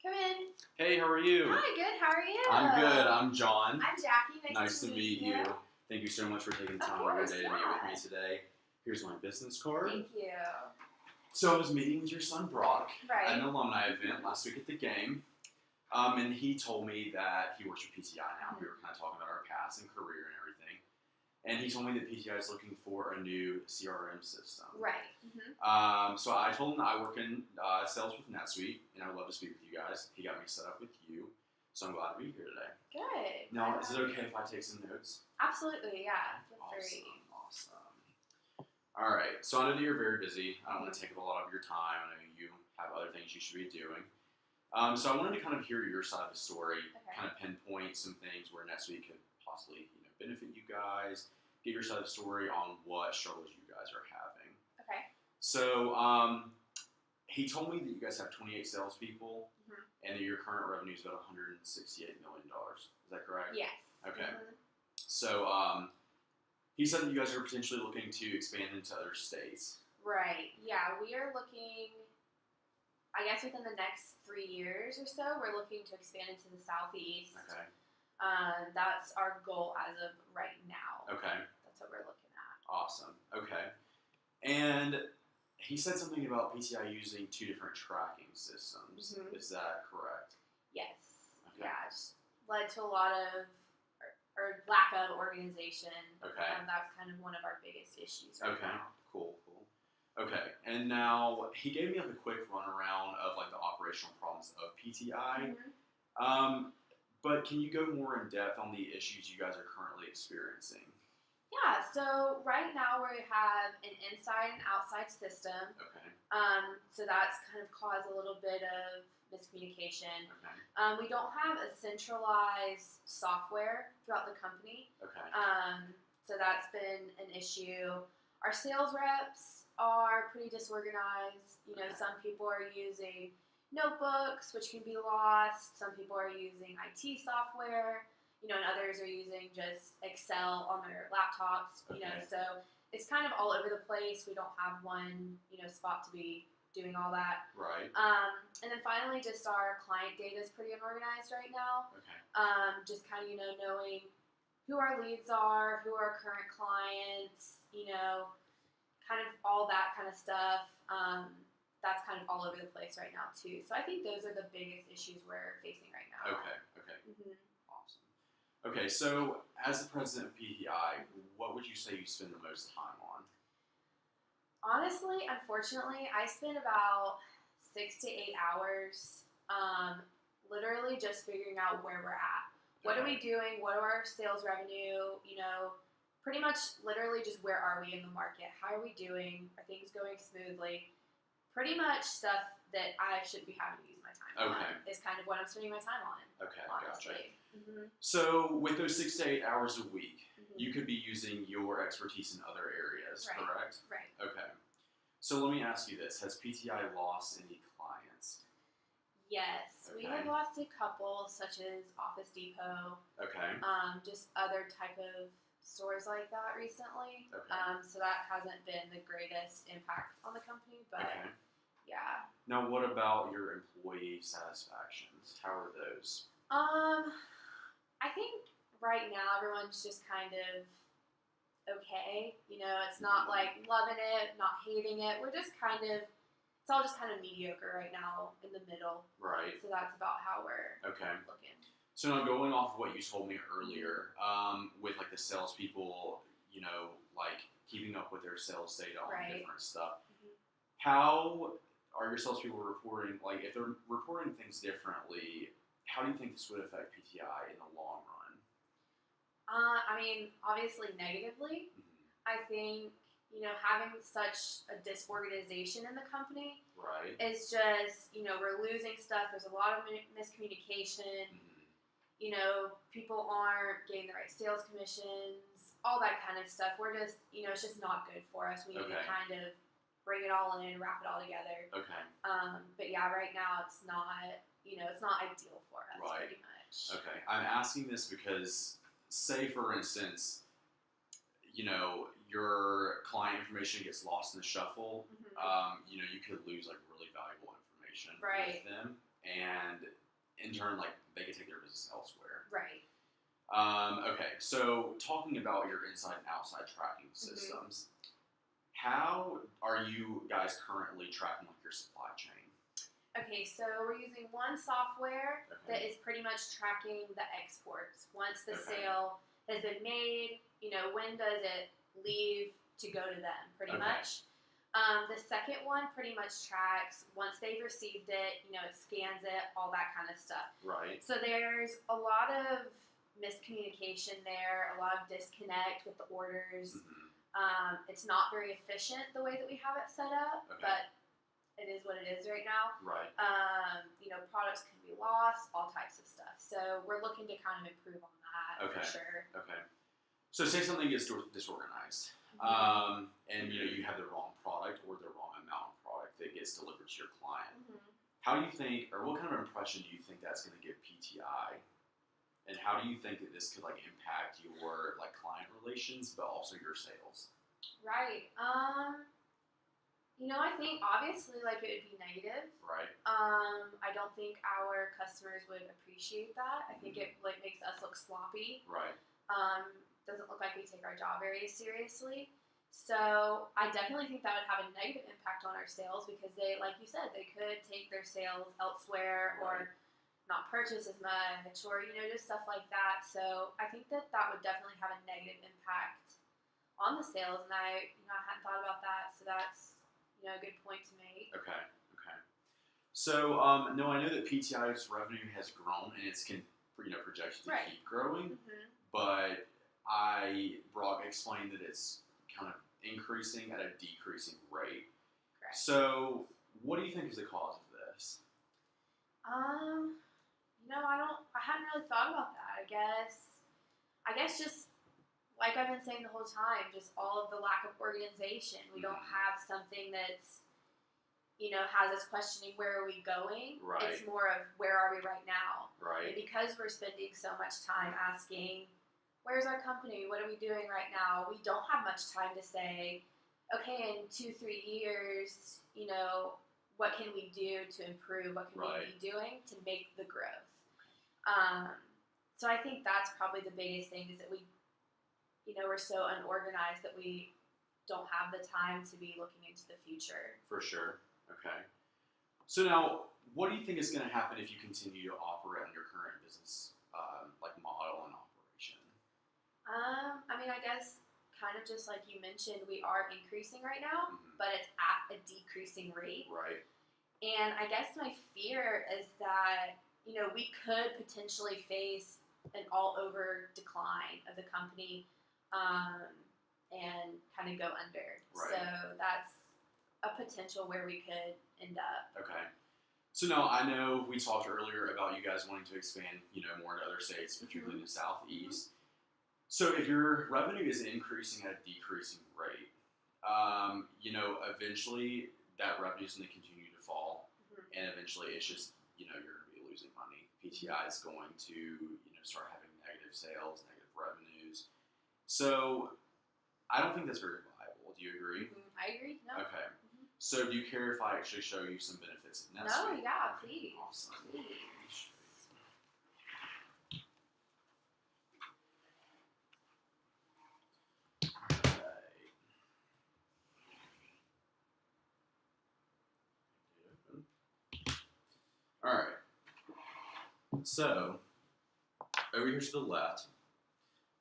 Come in. Hey, how are you? Hi, good. How are you? I'm good. I'm John. I'm Jackie. Nice to meet you. Thank you so much for taking time out of your day to meet with me today. Here's my business card. Thank you. So I was meeting with your son Brock Right. at an alumni event last week at the game. And he told me that he works for PTI now. Mm-hmm. We were kind of talking about our past and career and everything. And he told me that PTI is looking for a new CRM system. Right. Mm-hmm. So I told him that I work in sales with NetSuite, and I would love to speak with you guys. He got me set up with you, so I'm glad to be here today. Good. Now, is it okay if I take some notes? Absolutely, yeah. Feel free. Awesome. All right, so I know that you're very busy. I don't want to take up a lot of your time. I know you have other things you should be doing. So I wanted to kind of hear your side of the story, kind of pinpoint some things where NetSuite could possibly benefit you guys, get your side of the story on what struggles you guys are having. Okay. So he told me that you guys have 28 salespeople, and that your current revenue is about $168 million. Is that correct? Yes. Okay. Mm-hmm. So he said that you guys are potentially looking to expand into other states. Right. Yeah, we are looking, I guess within the next 3 years or so, we're looking to expand into the Southeast. Okay. That's our goal as of right now. Okay. That's what we're looking at. Awesome. Okay. And he said something about PTI using 2 different tracking systems. Mm-hmm. Is that correct? Yes. Okay. Yeah, it just led to a lot of, or lack of organization. Okay. That's kind of one of our biggest issues right now. Cool. Okay, and now he gave me like a quick run around of like the operational problems of PTI. Mm-hmm. But can you go more in depth on the issues you guys are currently experiencing? Yeah, so right now we have an inside and outside system. Okay. So that's kind of caused a little bit of miscommunication. Okay. We don't have a centralized software throughout the company. Okay. So that's been an issue. Our sales reps are pretty disorganized. Some people are using notebooks, which can be lost. Some people are using IT software, and others are using just Excel on their laptops, so it's kind of all over the place. We don't have one, spot to be doing all that. Right. And then finally, just our client data is pretty unorganized right now. Okay. Just kind of, knowing who our leads are, who our current clients, kind of all that kind of stuff. That's kind of all over the place right now too. So I think those are the biggest issues we're facing right now. Okay. Mm-hmm. Awesome. Okay, so as the president of PTI, what would you say you spend the most time on? Honestly, unfortunately, I spend about 6 to 8 hours literally just figuring out where we're at. What are we doing? What are our sales revenue? Pretty much literally just where are we in the market? How are we doing? Are things going smoothly? Pretty much stuff that I shouldn't be having to use my time on is kind of what I'm spending my time on. Okay, honestly. gotcha. Mm-hmm. So with those 6 to 8 hours a week, you could be using your expertise in other areas, correct? Right. Okay. So let me ask you this. Has PTI lost any clients? Yes. We have lost a couple, such as Office Depot. Okay. Just other type of stores like that recently. Okay. So that hasn't been the greatest impact on the company, but yeah. Now, what about your employee satisfactions? How are those? I think right now everyone's just kind of okay. It's not like loving it, not hating it. We're just kind of, it's all just kind of mediocre right now, in the middle. Right. So that's about how we're looking. So now going off of what you told me earlier, with like the salespeople, like keeping up with their sales data on different stuff, how are your salespeople reporting? Like, if they're reporting things differently, how do you think this would affect PTI in the long run? I mean, obviously negatively. I think, having such a disorganization in the company is just, we're losing stuff. There's a lot of miscommunication. People aren't getting the right sales commissions, all that kind of stuff. We're just, it's just not good for us. We need to kind of bring it all in, wrap it all together. Okay. But yeah, right now it's not, it's not ideal for us, pretty much. Okay. I'm asking this because, say for instance, your client information gets lost in the shuffle. You could lose like really valuable information with them, and in turn, like, they could take their business elsewhere. Right. Okay, so talking about your inside and outside tracking systems, how are you guys currently tracking like your supply chain? Okay, so we're using one software that is pretty much tracking the exports. Once the sale has been made, when does it leave to go to them, pretty much. The second one pretty much tracks once they've received it, it scans it, all that kind of stuff. Right. So there's a lot of miscommunication there, a lot of disconnect with the orders. It's not very efficient the way that we have it set up, but it is what it is right now. Right. Products can be lost, all types of stuff. So we're looking to kind of improve on that for sure. Okay. So say something gets disorganized, and you have the wrong product or the wrong amount of product that gets delivered to your client. How do you think, or what kind of impression do you think that's going to give PTI? And how do you think that this could impact your client relations, but also your sales? Right. I think obviously it would be negative. Right. I don't think our customers would appreciate that. I think it makes us look sloppy. Right. Doesn't look like we take our job very seriously. So I definitely think that would have a negative impact on our sales because they, like you said, they could take their sales elsewhere or not purchase as much or, just stuff like that. So I think that would definitely have a negative impact on the sales. And I hadn't thought about that. So that's, a good point to make. Okay. So, no, I know that PTI's revenue has grown and it's projected to keep growing, but Brock explained that it's kind of increasing at a decreasing rate. Correct. So, what do you think is the cause of this? I hadn't really thought about that. I guess just like I've been saying the whole time, just all of the lack of organization. We don't have something that's, has us questioning where are we going. Right. It's more of where are we right now. Right. And because we're spending so much time asking, where's our company? What are we doing right now? We don't have much time to say, okay, in 2-3 years, what can we do to improve? What can we be doing to make the growth? So I think that's probably the biggest thing is that we're so unorganized that we don't have the time to be looking into the future. For sure. Okay. So now, what do you think is going to happen if you continue to operate on your current business model and operation? I guess kind of just like you mentioned, we are increasing right now, but it's at a decreasing rate. Right. And I guess my fear is that, we could potentially face an all-over decline of the company and kind of go under. Right. So that's a potential where we could end up. Okay. So now I know we talked earlier about you guys wanting to expand, more into other states, particularly in the Southeast. So if your revenue is increasing at a decreasing rate, eventually that revenue is going to continue to fall, and eventually it's just, you're going to be losing money. PTI is going to, start having negative sales, negative revenues. So I don't think that's very viable. Do you agree? I agree. No. Okay. So do you care if I actually show you some benefits of NetSuite? No, yeah, please. Awesome. Please. All right. So, over here to the left,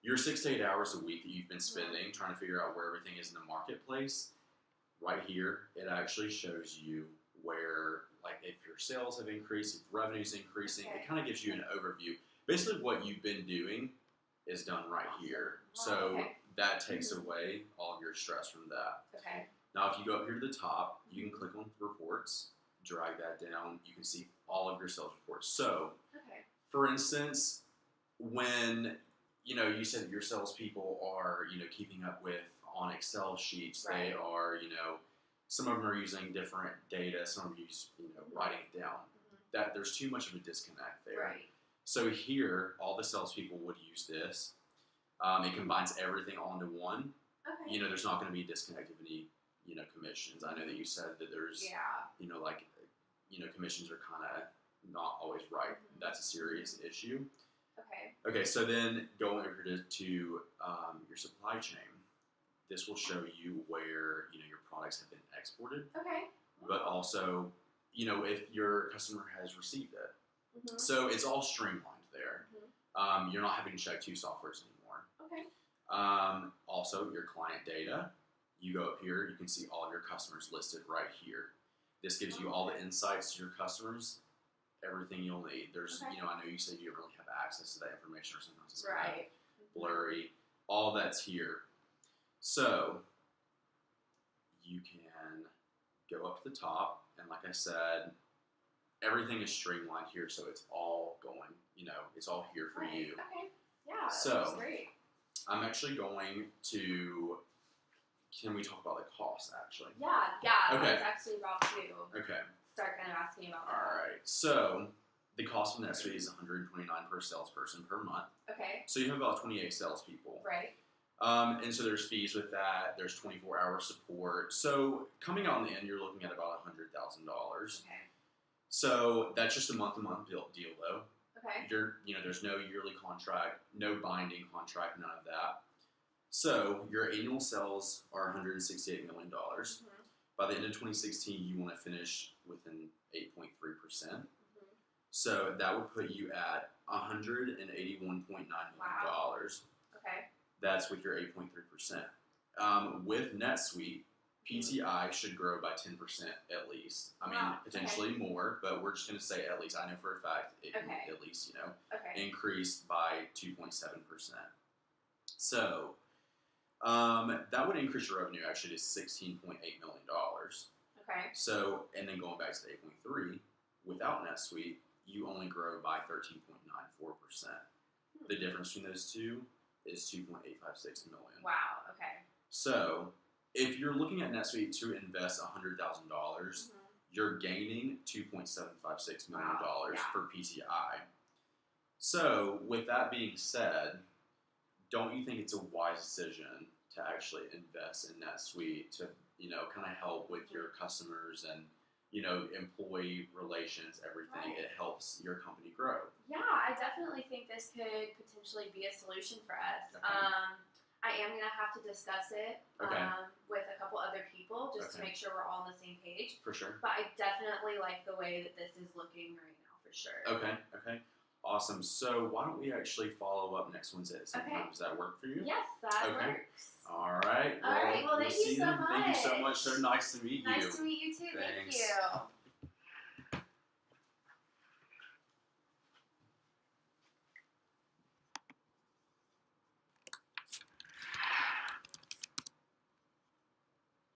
your 6 to 8 hours a week that you've been spending trying to figure out where everything is in the marketplace, right here, it actually shows you where, if your sales have increased, if revenue's increasing, it kind of gives you an overview. Basically, what you've been doing is done right here. So, that takes away all of your stress from that. Okay. Now, if you go up here to the top, you can click on reports, drag that down, you can see all of your sales reports. So, for instance, when you said that your salespeople are keeping up with on Excel sheets, they are some of them are using different data, some of them use writing it down. That there's too much of a disconnect there. Right. So here, all the salespeople would use this. It combines everything all into one. Okay. There's not going to be a disconnect of any commissions. I know that you said that there's commissions are kind of not always right. That's a serious issue. Okay. Okay, so then going over to your supply chain, this will show you where your products have been exported. Okay. But also, if your customer has received it. So it's all streamlined there. You're not having to check two softwares anymore. Okay. Also, your client data. You go up here, you can see all of your customers listed right here. This gives you all the insights to your customers, everything you'll need. There's, I know you said you don't really have access to that information, or sometimes it's kind of blurry. All that's here. So you can go up to the top, and like I said, everything is streamlined here, so it's all going, it's all here for you. Okay. Yeah, so that's great. I'm actually going to, can we talk about the cost, actually? Yeah, okay. I was actually about to start kind of asking about that. All right, so the cost of NetSuite is $129 per salesperson per month. Okay. So you have about 28 salespeople. Right. And so there's fees with that. There's 24-hour support. So coming out in the end, you're looking at about $100,000. Okay. So that's just a month-to-month deal, though. Okay. There's no yearly contract, no binding contract, none of that. So your annual sales are $168 million. By the end of 2016, you want to finish with an 8.3%. So that would put you at $181.9 million. Wow. Okay. That's with your 8.3%. With NetSuite, PTI should grow by 10% at least. I mean, potentially more, but we're just going to say at least. I know for a fact it can at least, increase by 2.7%. So that would increase your revenue actually to $16.8 million. Okay. So, and then going back to the 8.3, without NetSuite, you only grow by 13.94%. The difference between those two is $2.856 million. Wow. Okay. So, if you're looking at NetSuite to invest $100,000, you're gaining $2.756 million for PTI. So, with that being said, don't you think it's a wise decision to actually invest in NetSuite to, kind of help with your customers and, employee relations, everything? It helps your company grow. Yeah, I definitely think this could potentially be a solution for us. I am going to have to discuss it with a couple other people just to make sure we're all on the same page. For sure. But I definitely like the way that this is looking right now, for sure. Okay. Awesome. So why don't we actually follow up next Wednesday at some time? Does that work for you? Yes, that works. All right. Well, thank you so much. Thank you so much. So nice to meet you. Nice to meet you too. Thanks. Thank you.